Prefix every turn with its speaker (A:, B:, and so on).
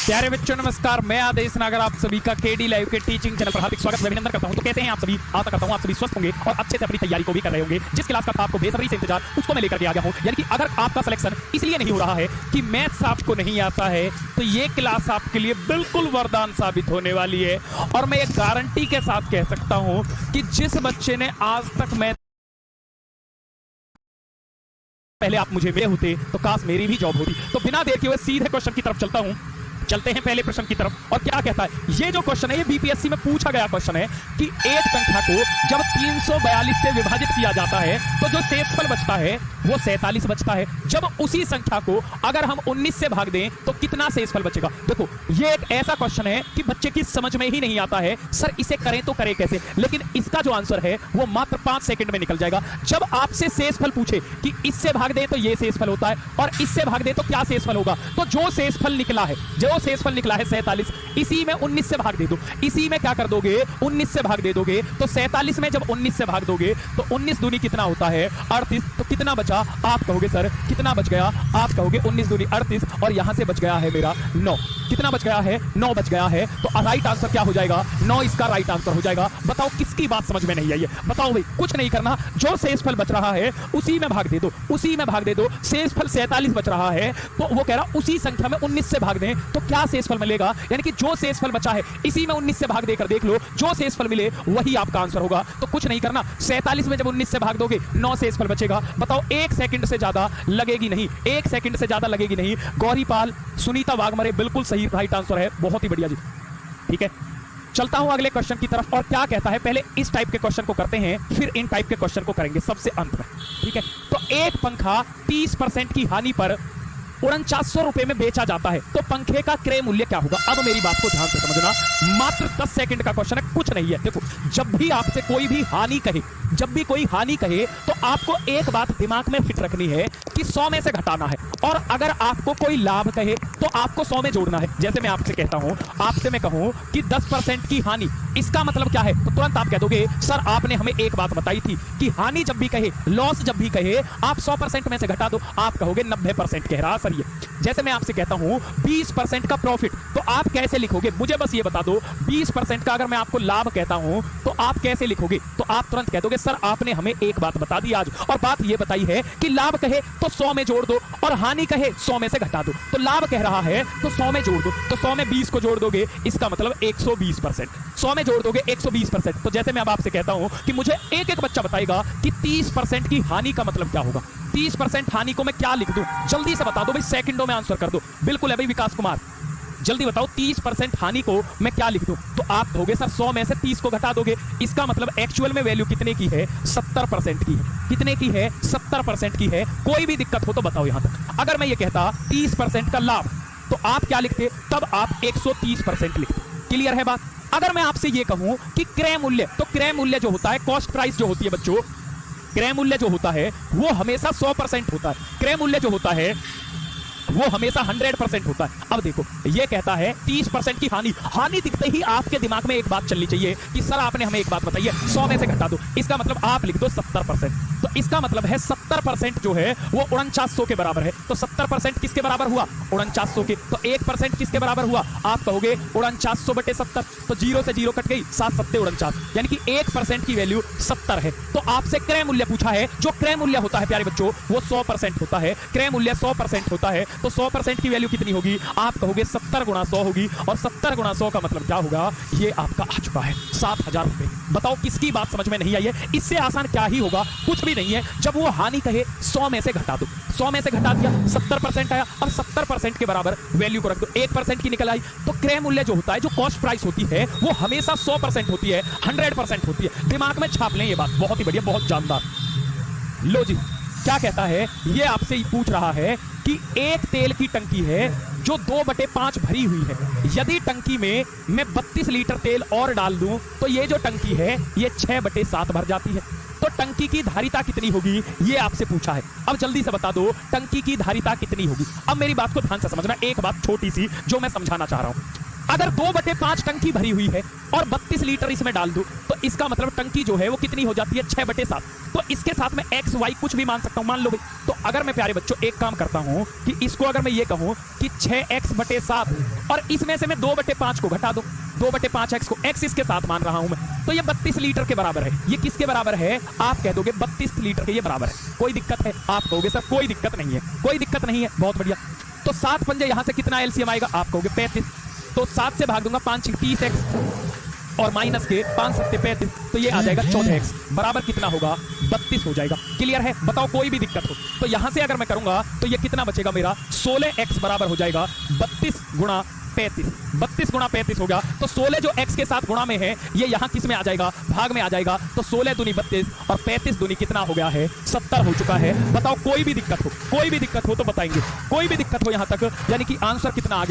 A: प्यारे बच्चों नमस्कार, मैं आदेश नागर आप सभी का केडी लाइव के टीचिंग चैनल पर हार्दिक स्वागत अभिनंदन करता हूं। तो कैसे हैं आप सभी? आशा करता हूं आप सभी स्वस्थ होंगे और अच्छे से अपनी तैयारी को भी कर रहे होंगे। जिस क्लास का था आपको बेसब्री से इंतजार, उसको मैं लेकर के आ गया हूं। यानी कि अगर आपका सिलेक्शन इसलिए नहीं हो रहा है कि मैथ्स आपको नहीं आता है, तो ये क्लास आपके लिए बिल्कुल वरदान साबित होने वाली है। और मैं ये गारंटी के साथ कह सकता हूं कि जिस बच्चे ने आज तक मैथ पहले आप मुझे मिले होते तो काश मेरी भी जॉब होती। तो बिना देर के हुए सीधे क्वेश्चन की तरफ चलता हूं। चलते हैं पहले प्रश्न की तरफ। और क्या कहता है ये जो क्वेश्चन है, ये बीपीएससी में पूछा गया क्वेश्चन है कि एक संख्या को जब 342 से विभाजित किया जाता है तो जो शेषफल बचता है वो 47 बचता है। जब उसी संख्या को अगर हम 19 से भाग दें तो कितना शेषफल बचेगा? देखो, ये एक ऐसा क्वेश्चन है कि बच्चे की समझ में ही नहीं आता है सर इसे करें तो करें कैसे। लेकिन इसका जो आंसर है वो मात्र 5 सेकंड में निकल जाएगा। जब आपसे शेषफल पूछे कि इससे भाग दें तो ये शेषफल होता है और इससे भाग दें तो क्या शेषफल होगा, तो जो शेषफल निकला है, जो शेषफल निकला है 47, इसी में 19 से भाग दे दो। इसी में क्या कर दोगे? 19 से भाग दे दोगे। तो 47 में जब 19 से भाग दोगे तो 19 दूनी कितना होता है? 38। तो कितना बचा? आप कहोगे सर कितना बच गया? आप कहोगे 19 दूनी 38 और यहां से बच गया है मेरा 9। कितना बच गया है? 9 बच गया है। तो राइट आंसर क्या हो जाएगा? 9 इसका राइट आंसर हो जाएगा। बताओ किसकी बात समझ में नहीं आई है? बताओ भाई, कुछ नहीं करना, जो शेषफल बच रहा है उसी में भाग दे दो, उसी में भाग दे दो। शेषफल 47 बच रहा है तो वो कह रहा उसी संख्या में 19 से भाग दें तो क्या शेषफल मिलेगा? यानी कि जो शेषफल बचा है इसी में 19 से भाग देकर देख लो, जो शेषफल मिले वही आपका आंसर होगा। तो कुछ नहीं करना, 47 में जब 19 से भाग दोगे 9 शेषफल बचेगा। बताओ 1 सेकंड से ज्यादा लगेगी नहीं, 1 सेकंड से ज्यादा लगेगी नहीं। गौरीपाल, सुनीता वाघमरे, बिल्कुल सही राइट आंसर है। बहुत ही बढ़िया जी, ठीक है। चलता हूं अगले क्वेश्चन की तरफ। और क्या कहता है, पहले इस टाइप के क्वेश्चन को करते हैं, फिर इन टाइप के क्वेश्चन को करेंगे सबसे अंत में, ठीक है। तो एक पंखा 30% की हानि पर 4900 रुपए में बेचा जाता है, तो पंखे का क्रय मूल्य क्या होगा? अब मेरी बात को ध्यान से समझना, मात्र 10 सेकंड का क्वेश्चन है, कुछ नहीं है। देखो, जब भी आपसे कोई भी हानि कहे, जब भी कोई हानि कहे तो आपको एक बात दिमाग में फिट रखनी है कि 100 में से घटाना है। और अगर आपको कोई लाभ कहे तो आपको 100 में जोड़ना है। जैसे मैं आपसे कहता हूं, आपसे मैं कहूं कि 10% की हानि, इसका मतलब क्या है? तो तुरंत आप कह दोगे सर आपने हमें एक बात बताई थी कि हानि जब भी कहे, लॉस जब भी कहे, आप 100% में से घटा दो। आप कहोगे 90% कह रहा सर ये। जैसे मैं आपसे कहता हूं 20% का प्रॉफिट, तो आप कैसे लिखोगे? मुझे बस ये बता दो, 20% का अगर मैं आपको लाभ कहता हूं तो आप कैसे लिखोगे? तो आप तुरंत कह दोगे सर आपने हमें एक बात बता दी आज, और बात ये बताई है कि लाभ कहे तो 100 में जोड़ दो और हानि कहे 100 में से घटा दो। तो लाभ कह रहा है तो 100 में जोड़ दो, तो 100 में 20 को जोड़ दोगे, इसका मतलब 120%। 100 में जोड़ दोगे 120%। तो जैसे मैं अब आपसे कहता हूं कि मुझे एक एक बच्चा बताएगा कि 30% की हानि का मतलब क्या होगा। 30% हानि को मैं क्या लिख दूं? जल्दी से बता दो भाई, सेकंडों में आंसर कर दो। बिल्कुल है भाई विकास कुमार, जल्दी बताओ 30% हानि को मैं क्या लिख दूं? तो आप कहोगे सर 100 में से 30 को घटा दोगे, इसका मतलब एक्चुअल में वैल्यू कितने की है? 70% की है। कितने की है? 70% की है। कोई भी दिक्कत हो तो बताओ यहां तक। अगर मैं ये कहता 30% का लाभ, तो आप क्या लिखते? तब आप 130% लिखते। क्लियर है बात? अगर मैं आपसे ये कहूं कि क्रय मूल्य, तो क्रय मूल्य जो होता है, कॉस्ट प्राइस जो होती है बच्चों, क्रय मूल्य जो होता है वो हमेशा 100% होता है। क्रय मूल्य जो होता है वो हमेशा 100% होता है। अब देखो, ये कहता है 30% की हानि। हानि दिखते ही आपके दिमाग में एक बात चलनी चाहिए कि सर आपने हमें एक बात बताई है, 100 में से घटा दो, इसका मतलब आप लिख दो 70%। तो इसका मतलब है 70% जो है वो 4900 के बराबर है। तो 70% किसके बराबर हुआ? 4900 के। तो 1% किसके बराबर हुआ? आप कहोगे 4900 बटे 70। तो 0 से 0 कट गई, 7 7 49, यानी कि 1% की वैल्यू 70 है। तो आपसे क्रय मूल्य पूछा है। जो क्रय मूल्य होता है प्यारे बच्चों वो 100% होता है। क्रय मूल्य 100% होता है, तो 100% की वैल्यू कितनी होगी? आप कहोगे 70 गुणा 100 होगी। और 70 गुणा 100 का मतलब क्या होगा? ये आपका आ चुका है 7000 रुपए। बताओ किसकी बात समझ में नहीं आई है? इससे आसान क्या ही होगा? कुछ भी नहीं है। जब वो हानि कहे 100 में से घटा दो, 100 में से घटा दिया, 70% आया। अब 70% के बराबर वैल्यू को रख दो, 1% की निकल आई। तो क्रय मूल्य जो होता है, जो कॉस्ट प्राइस होती है, वो हमेशा 100% होती है, 100% होती है। दिमाग में छाप लें ये बात, बहुत ही बढ़िया, बहुत जानदार। लो जी, क्या कहता है? ये आपसे पूछ रहा है कि एक तेल की टंकी है जो 2/5 भरी हुई है। यदि टंकी में मैं 32 लीटर तेल और डाल दूं तो ये जो टंकी है ये 6/7 भर जाती है। तो टंकी की धारिता कितनी होगी? ये आपसे पूछा है। अब जल्दी से बता दो टंकी की धारिता कितनी होगी। अब मेरी बात को ध्यान से समझना, एक बात छोटी सी जो मैं समझाना चाह रहा हूं। अगर 2/5 टंकी भरी हुई है और 32 लीटर इसमें डाल दूं तो इसका मतलब टंकी जो है वो कितनी हो जाती है 6/7। तो इसके साथ में एक्स वाई कुछ भी मान सकता हूं, मान लो भाई। तो अगर मैं प्यारे बच्चों एक काम करता हूं कि इसको अगर मैं ये कहूं कि 6x/7 और इसमें से मैं 2/5 को घटा दूं, 2/5x को x इसके साथ मान रहा हूं मैं, तो ये 32 लीटर के बराबर है। ये किसके बराबर है? आप कह दोगे 32 लीटर के ये बराबर है। कोई दिक्कत है? आप कहोगे सर कोई दिक्कत नहीं है, कोई दिक्कत नहीं है, बहुत बढ़िया। तो 7 पंजे यहां से कितना एलसीएम आएगा? आप कहोगे 35। तो 7 से भाग दूंगा, 5 30x और माइनस के 5 7 35, तो ये आ जाएगा 14x बराबर कितना होगा? 32 हो जाएगा। क्लियर है? बताओ कोई भी दिक्कत हो तो यहां से अगर मैं करूंगा तो ये कितना बचेगा मेरा? 16x बराबर हो जाएगा 32 गुणा 35। 32 गुणा 35 होगा तो 16 जो x के साथ गुणा में है ये यहां किस में आ जाएगा? भाग में आ जाएगा। तो 16 दूनी 32 और 35 दूनी कितना हो गया है? 70 हो चुका है। बताओ कोई भी दिक्कत हो, कोई भी दिक्कत हो तो बताएंगे। कोई भी दिक्कत हो यहां तक, यानी कि आंसर कितना आ गया?